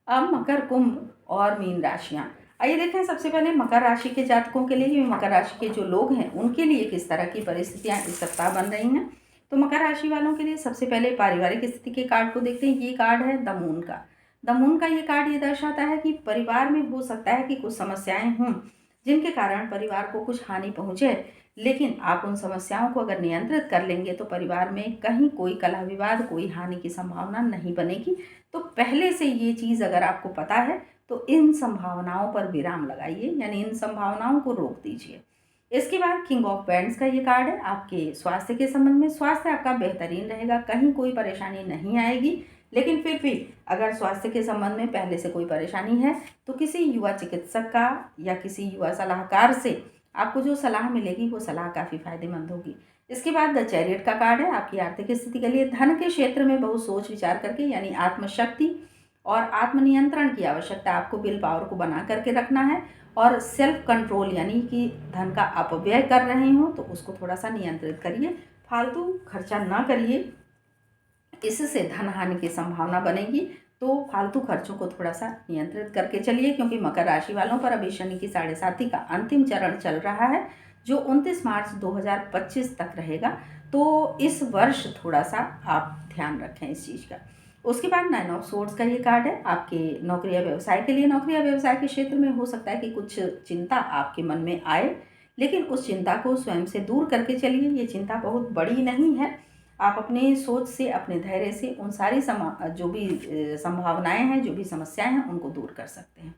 अब मकर, कुंभ और मीन राशियां। आइए देखें सबसे पहले मकर राशि के जातकों के लिए, मकर राशि के जो लोग हैं उनके लिए किस तरह की परिस्थितियां इस सप्ताह बन रही हैं। तो मकर राशि वालों के लिए सबसे पहले पारिवारिक स्थिति के कार्ड को देखते हैं। ये कार्ड है द मून का। द मून का ये कार्ड ये दर्शाता है कि परिवार में हो सकता है कि कुछ समस्याएं हों जिनके कारण परिवार को कुछ हानि पहुंचे, लेकिन आप उन समस्याओं को अगर नियंत्रित कर लेंगे तो परिवार में कहीं कोई कलह विवाद, कोई हानि की संभावना नहीं बनेगी। तो पहले से ये चीज़ अगर आपको पता है तो इन संभावनाओं पर विराम लगाइए, यानी इन संभावनाओं को रोक दीजिए। इसके बाद किंग ऑफ पेंट्स का ये कार्ड है आपके स्वास्थ्य के संबंध में। स्वास्थ्य आपका बेहतरीन रहेगा, कहीं कोई परेशानी नहीं आएगी, लेकिन फिर भी अगर स्वास्थ्य के संबंध में पहले से कोई परेशानी है तो किसी युवा चिकित्सक का या किसी युवा सलाहकार से आपको जो सलाह मिलेगी वो सलाह काफ़ी फायदेमंद होगी। इसके बाद द चैरियट का कार्ड है आपकी आर्थिक स्थिति के लिए। धन के क्षेत्र में बहुत सोच विचार करके, यानी आत्मशक्ति और आत्मनियंत्रण की आवश्यकता, आपको विल पावर को बना करके रखना है और सेल्फ कंट्रोल, यानी कि धन का अपव्यय कर रहे हो तो उसको थोड़ा सा नियंत्रित करिए, फालतू खर्चा ना करिए, इससे धन हानि की संभावना बनेगी। तो फालतू खर्चों को थोड़ा सा नियंत्रित करके चलिए, क्योंकि मकर राशि वालों पर अभी शनि की 7.5 का अंतिम चरण चल रहा है जो 29 मार्च 2025 तक रहेगा। तो इस वर्ष थोड़ा सा आप ध्यान रखें इस चीज़ का। उसके बाद 9 ऑफ सोर्ड्स का ये कार्ड है आपके नौकरी या व्यवसाय के लिए। नौकरी या व्यवसाय के क्षेत्र में हो सकता है कि कुछ चिंता आपके मन में आए, लेकिन उस चिंता को स्वयं से दूर करके चलिए। ये चिंता बहुत बड़ी नहीं है, आप अपने सोच से, अपने धैर्य से उन सारी जो भी संभावनाएं हैं, जो भी समस्याएं हैं, उनको दूर कर सकते हैं।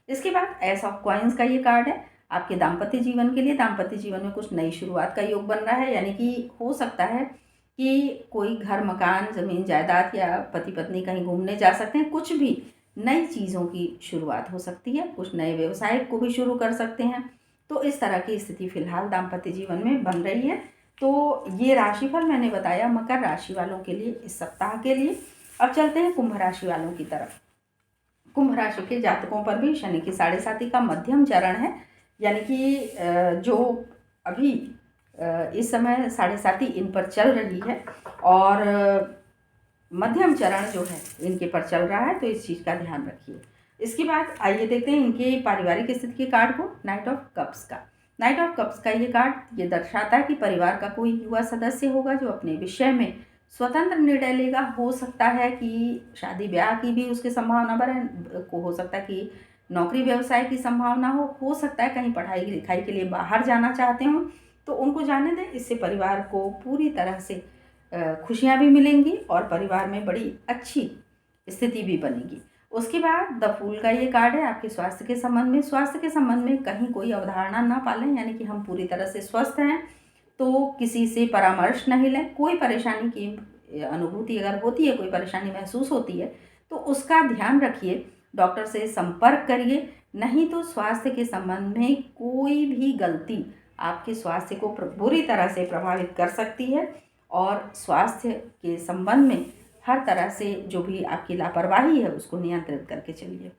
इसके बाद एस ऑफ कॉइन्स का ये कार्ड है आपके दाम्पत्य जीवन के लिए। दाम्पत्य जीवन में कुछ नई शुरुआत का योग बन रहा है, यानी कि हो सकता है कि कोई घर, मकान, ज़मीन जायदाद या पति पत्नी कहीं घूमने जा सकते हैं। कुछ भी नई चीज़ों की शुरुआत हो सकती है, कुछ नए व्यवसाय को भी शुरू कर सकते हैं। तो इस तरह की स्थिति फिलहाल दाम्पत्य जीवन में बन रही है। तो ये राशिफल मैंने बताया मकर राशि वालों के लिए इस सप्ताह के लिए। अब चलते हैं कुंभ राशि वालों की तरफ। कुंभ राशि के जातकों पर भी शनि की 7.5 का मध्यम चरण है, यानी कि जो अभी इस समय 7.5 इन पर चल रही है और मध्यम चरण जो है इनके पर चल रहा है, तो इस चीज़ का ध्यान रखिए। इसके बाद आइए देखते हैं इनके पारिवारिक स्थिति के कार्ड को। नाइट ऑफ कप्स का। नाइट ऑफ कप्स का ये कार्ड ये दर्शाता है कि परिवार का कोई युवा सदस्य होगा जो अपने विषय में स्वतंत्र निर्णय लेगा। हो सकता है कि शादी ब्याह की भी उसकी संभावना बने, हो सकता है कि नौकरी व्यवसाय की संभावना हो सकता है कहीं पढ़ाई लिखाई के लिए बाहर जाना चाहते हो, तो उनको जाने दें। इससे परिवार को पूरी तरह से खुशियाँ भी मिलेंगी और परिवार में बड़ी अच्छी स्थिति भी बनेगी। उसके बाद द फूल का ये कार्ड है आपके स्वास्थ्य के संबंध में। स्वास्थ्य के संबंध में कहीं कोई अवधारणा ना पालें, यानी कि हम पूरी तरह से स्वस्थ हैं, तो किसी से परामर्श नहीं लें। कोई परेशानी की अनुभूति अगर होती है, कोई परेशानी महसूस होती है, तो उसका ध्यान रखिए, डॉक्टर से संपर्क करिए। नहीं तो स्वास्थ्य के संबंध में कोई भी गलती आपके स्वास्थ्य को बुरी तरह से प्रभावित कर सकती है और स्वास्थ्य के संबंध में हर तरह से जो भी आपकी लापरवाही है उसको नियंत्रित करके चलिए।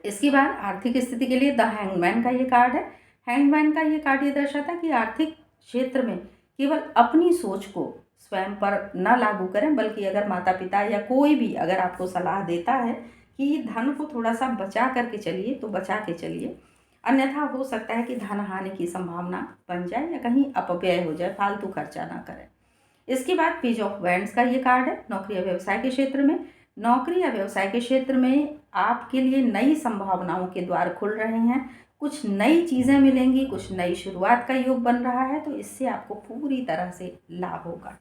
इसके बाद आर्थिक स्थिति के लिए द हैंगमैन का ये कार्ड है। हैंगमैन का ये कार्ड ये दर्शाता है कि आर्थिक क्षेत्र में केवल अपनी सोच को स्वयं पर न लागू करें, बल्कि अगर माता पिता या कोई भी अगर आपको सलाह देता है कि धन को थोड़ा सा बचा करके चलिए तो बचा के चलिए, अन्यथा हो सकता है कि धन हानि की संभावना बन जाए या कहीं अपव्यय हो जाए, फालतू खर्चा ना करें। इसके बाद पेज ऑफ वैंड्स का ये कार्ड है नौकरी या व्यवसाय के क्षेत्र में। नौकरी या व्यवसाय के क्षेत्र में आपके लिए नई संभावनाओं के द्वार खुल रहे हैं, कुछ नई चीज़ें मिलेंगी, कुछ नई शुरुआत का योग बन रहा है, तो इससे आपको पूरी तरह से लाभ होगा।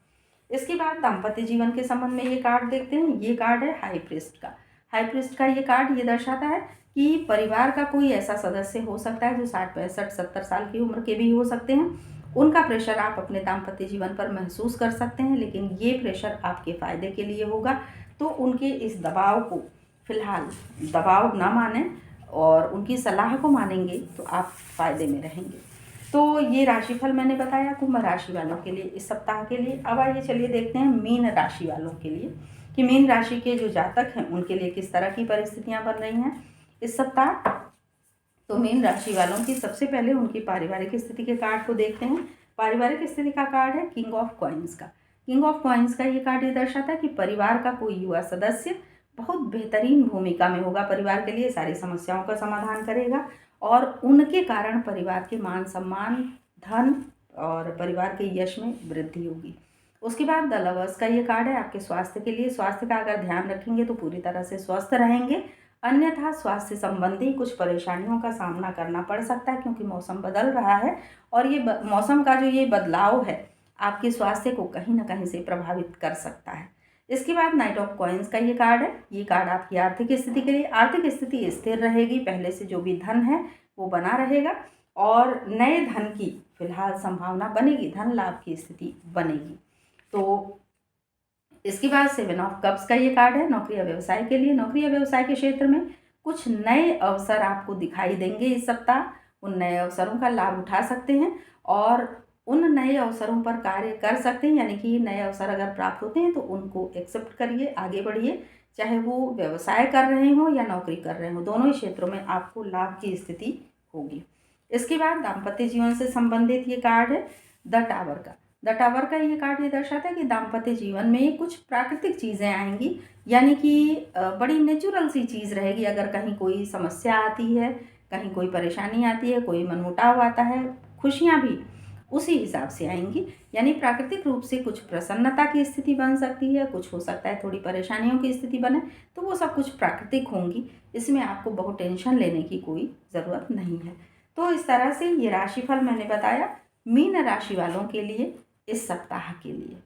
इसके बाद दाम्पत्य जीवन के संबंध में ये कार्ड देखते हैं। ये कार्ड है हाई प्रीस्ट का। हाई प्रीस्ट का ये कार्ड ये दर्शाता है कि परिवार का कोई ऐसा सदस्य हो सकता है जो 60, 65, 70 साल की उम्र के भी हो सकते हैं। उनका प्रेशर आप अपने दाम्पत्य जीवन पर महसूस कर सकते हैं, लेकिन ये प्रेशर आपके फ़ायदे के लिए होगा। तो उनके इस दबाव को फिलहाल दबाव ना मानें और उनकी सलाह को मानेंगे तो आप फ़ायदे में रहेंगे। तो ये राशिफल मैंने बताया कुंभ राशि वालों के लिए इस सप्ताह के लिए। अब आइए चलिए देखते हैं मीन राशि वालों के लिए कि मीन राशि के जो जातक हैं उनके लिए किस तरह की परिस्थितियां बन रही हैं इस सप्ताह। तो मीन राशि वालों की सबसे पहले उनकी पारिवारिक स्थिति के कार्ड को देखते हैं। पारिवारिक स्थिति का कार्ड है किंग ऑफ कॉइन्स का। किंग ऑफ कॉइन्स का ये कार्ड ये दर्शाता है कि परिवार का कोई युवा सदस्य बहुत बेहतरीन भूमिका में होगा परिवार के लिए, सारी समस्याओं का समाधान करेगा और उनके कारण परिवार के मान सम्मान, धन और परिवार के यश में वृद्धि होगी। उसके बाद द लवर्स का ये कार्ड है आपके स्वास्थ्य के लिए। स्वास्थ्य का अगर ध्यान रखेंगे तो पूरी तरह से स्वस्थ रहेंगे, अन्यथा स्वास्थ्य संबंधी कुछ परेशानियों का सामना करना पड़ सकता है, क्योंकि मौसम बदल रहा है और ये मौसम का जो ये बदलाव है आपके स्वास्थ्य को कहीं ना कहीं से प्रभावित कर सकता है। इसके बाद नाइट ऑफ कॉइन्स का ये कार्ड है। ये कार्ड आपकी आर्थिक स्थिति के लिए, आर्थिक स्थिति स्थिर रहेगी, पहले से जो भी धन है वो बना रहेगा और नए धन की फिलहाल संभावना बनेगी, धन लाभ की स्थिति बनेगी। तो इसके बाद 7 ऑफ कप्स का ये कार्ड है नौकरी या व्यवसाय के लिए। नौकरी या व्यवसाय के क्षेत्र में कुछ नए अवसर आपको दिखाई देंगे इस सप्ताह, उन नए अवसरों का लाभ उठा सकते हैं और उन नए अवसरों पर कार्य कर सकते हैं, यानी कि नए अवसर अगर प्राप्त होते हैं तो उनको एक्सेप्ट करिए, आगे बढ़िए, चाहे वो व्यवसाय कर रहे हों या नौकरी कर रहे हों, दोनों ही क्षेत्रों में आपको लाभ की स्थिति होगी। इसके बाद दाम्पत्य जीवन से संबंधित ये कार्ड है द टावर का। द टावर का ये कार्ड ये दर्शाता है कि दाम्पत्य जीवन में कुछ प्राकृतिक चीज़ें आएंगी, यानी कि बड़ी नेचुरल सी चीज़ रहेगी। अगर कहीं कोई समस्या आती है, कहीं कोई परेशानी आती है, कोई मनमुटाव आता है, खुशियाँ भी उसी हिसाब से आएंगी, यानी प्राकृतिक रूप से कुछ प्रसन्नता की स्थिति बन सकती है, कुछ हो सकता है थोड़ी परेशानियों की स्थिति बने, तो वो सब कुछ प्राकृतिक होंगी, इसमें आपको बहुत टेंशन लेने की कोई ज़रूरत नहीं है। तो इस तरह से ये राशिफल मैंने बताया मीन राशि वालों के लिए इस सप्ताह के लिए।